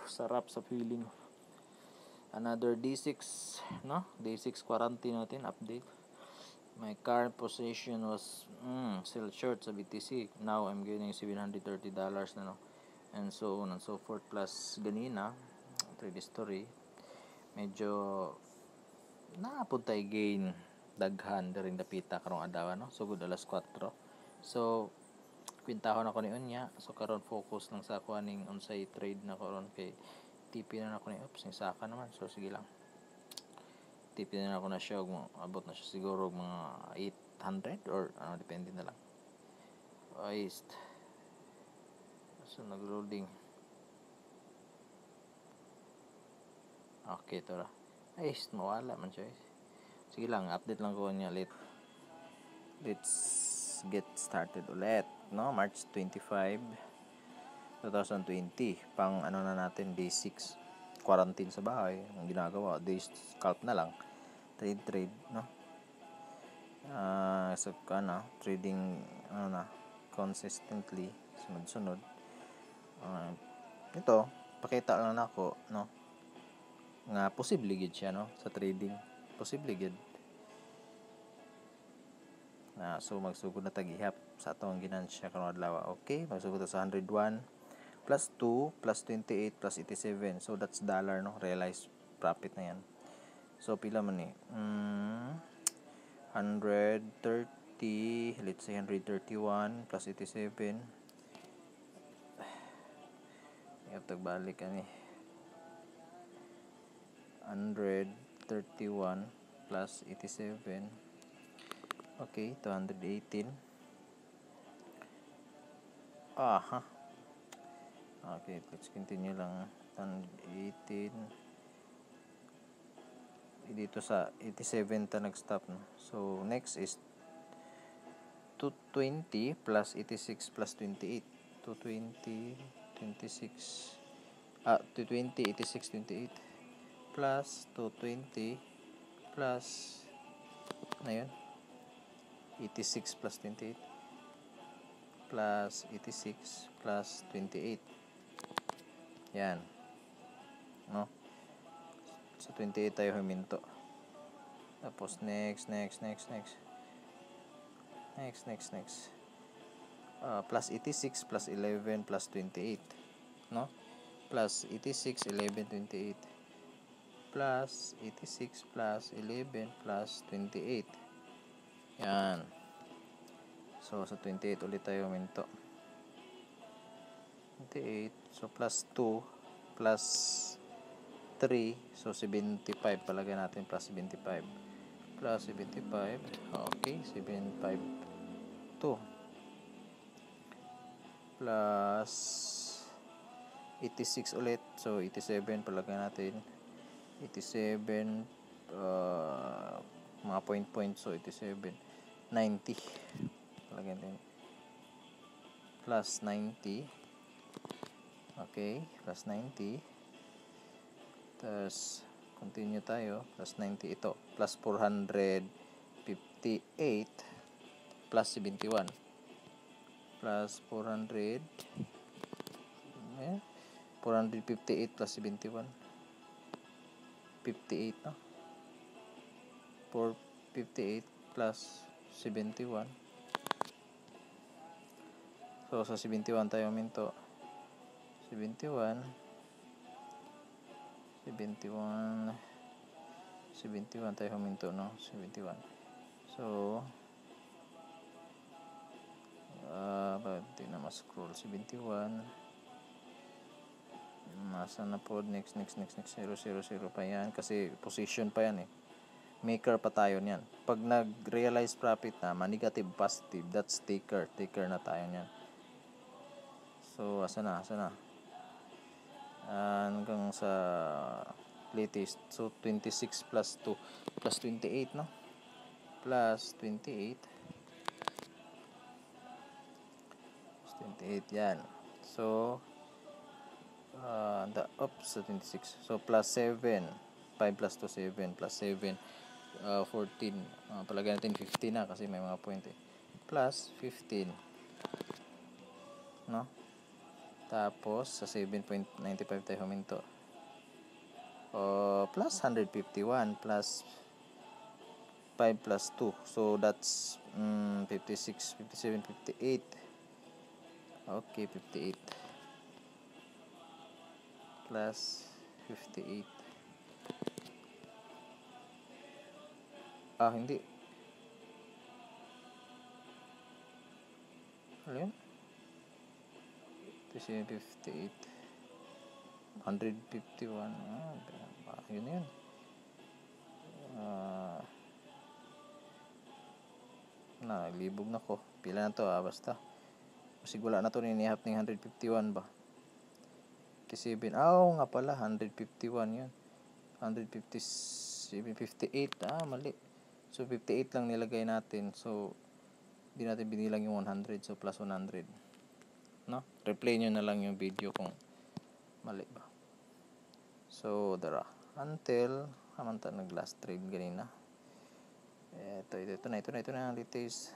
Sarap sa feeling. Another D6, no? D6 quarantine natin, update. My current position was still short sa BTC. Now I'm getting $730 na, no? And so on and so forth. Plus ganina, trade history, medyo napunta gain daghan daring dapita karong adlaw, no? So good alas 4. So kwintahon ako ni unya. So karon focus lang sa ako aning unsay trade na karon kay TP na ako ni oops ni saka naman. So sige lang. TP na ako na siya abot na siya siguro mga 800 or ano, depende na lang. Ayos. So nag-loading. Okay, ito ra. Ayos, mawala man siya. Sige lang, update lang ko niya ulit. Let's get started ulit, no? March 25, 2020. Pang ano na natin, day 6. Quarantine sa bahay. Ang ginagawa, day scalp na lang. Trade, no? So, trading, consistently, sunod-sunod. Ito, pakita lang ako, no? Nga, posible gid siya, no? Sa trading. Posible gid. So magsugod na tagihap sa atong ginansya karong adlaw. Okay, magsugod sa 101 plus 2 plus 28 plus 87. So that's dollar, no? Realized profit na yan. So pila man ni? 130, let's say 131 plus 87. Tagbalik ani. 131 plus 87. Okay, 218. Okay, let's continue lang. 118. Dito sa 87 ta nag-stop, no? So next is 220 plus 86 plus 28. 220 26 220 86 28 plus 220 plus na yun 86 plus 28 plus 86 plus 28. Yan, no? So 28 tayo huminto. Tapos next plus 86 plus 11 plus 28, no? Plus 86 11 28 plus 86 plus 11 plus 28. Yan. So sa 28 ulit tayo huminto. 28. So plus 2 plus 3. So 75 palagay natin, plus 75. Plus 75. Okay, 75 2 plus 86 ulit. So 87 palagay natin. 87 mga point. So 87 90 palagay natin. Plus 90. Okay, plus 90. Tapos continue tayo. Plus 90 ito. Plus 458 plus 71. Plus 400 458 plus 71. 58, no? 458 plus 71. So sa 71 tayo minto. 71 tayo huminto, no? 71. So hindi na ma-scroll. 71 nasa na po next 000 pa yan kasi position pa yan maker pa tayo niyan. Pag nag-realize profit na negative positive, that's taker na tayo niyan. So asa na hanggang sa latest. So 26 plus 2 plus 28, no? Plus 28 yan. So 26. So plus 7. 5 plus 2 7 plus 7 14. Palagay natin 15 na kasi may mga point Plus 15, no? Tapos sa 7.95 tayo huminto. Plus 151 plus 5 plus 2. So that's 56, 57, 58. Okay, 58 plus 58. Hindi. Ano yun? 58. 151. Yun. Naglibog na ko. Pila na to basta. Kasi wala na to ninihap ng 151 ba? 57. Nga pala. 151 yun. 157, 58. Mali. So, 58 lang nilagay natin. So, di natin binilang yung 100. So, plus 100. No? Replay nyo na lang yung video kung mali ba. So, dara. Until, amanta nag-last trade ganina. Ito na. Latest.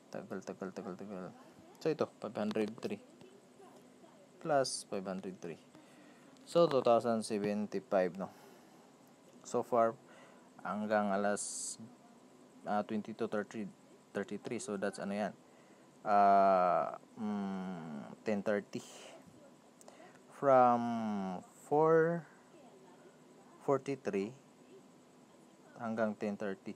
Tagal. So, ito. 503. Plus 503. So, 2,075, no? So far, hanggang alas 22:33. So, that's ano yan? 10:30. From 4:43 hanggang 10:30.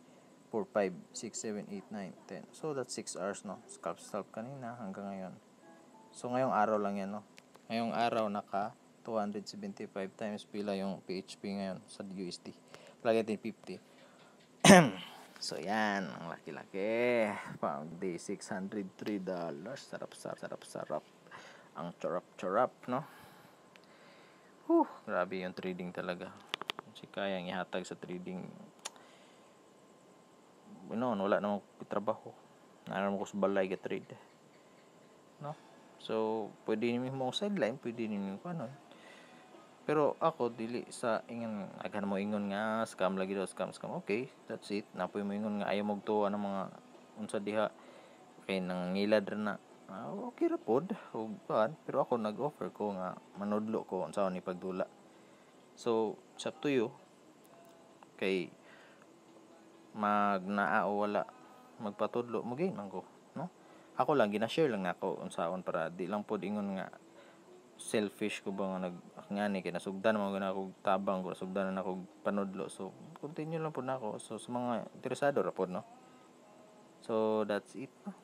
4, 5, 6, 7, 8, 9, 10. So, that's 6 hours, no? Scalp kanina hanggang ngayon. So, ngayong araw lang yan, no? Ngayong araw, naka 275 times pila yung PHP ngayon sa USD. Lagay din 50. So, yan. Ang laki-laki. Pang day $603. Sarap. Ang charap, no? Grabe yung trading talaga. Kasi kayang ihatag sa trading. Wala namang trabaho. Naram ko sa balay ka trade. No? So, pwede mo sideline, pwede niyo ano. Pero ako dili sa ingon aghan mo ingon nga scam lagi daw scam. Okay, that's it. Napoy mo ingon nga ayaw mo tuwa ng mga unsa diha kay nang ngilad ra na. Okay ra pod ug pero ako nag-offer ko nga manudlo ko unsa ni pagdula. So, it's up to you. Kay magnaa o wala magpatudlo mo gay man ko, no? Ako lang gina-share lang nako unsaon para di lang pod ingon nga selfish ko ba nga ngani kay nasugdan mo gana ako tabang ko nasugdan na ako panudlo. So continue lang pod nako. So sa mga interesado ra pod, no? So that's it, no?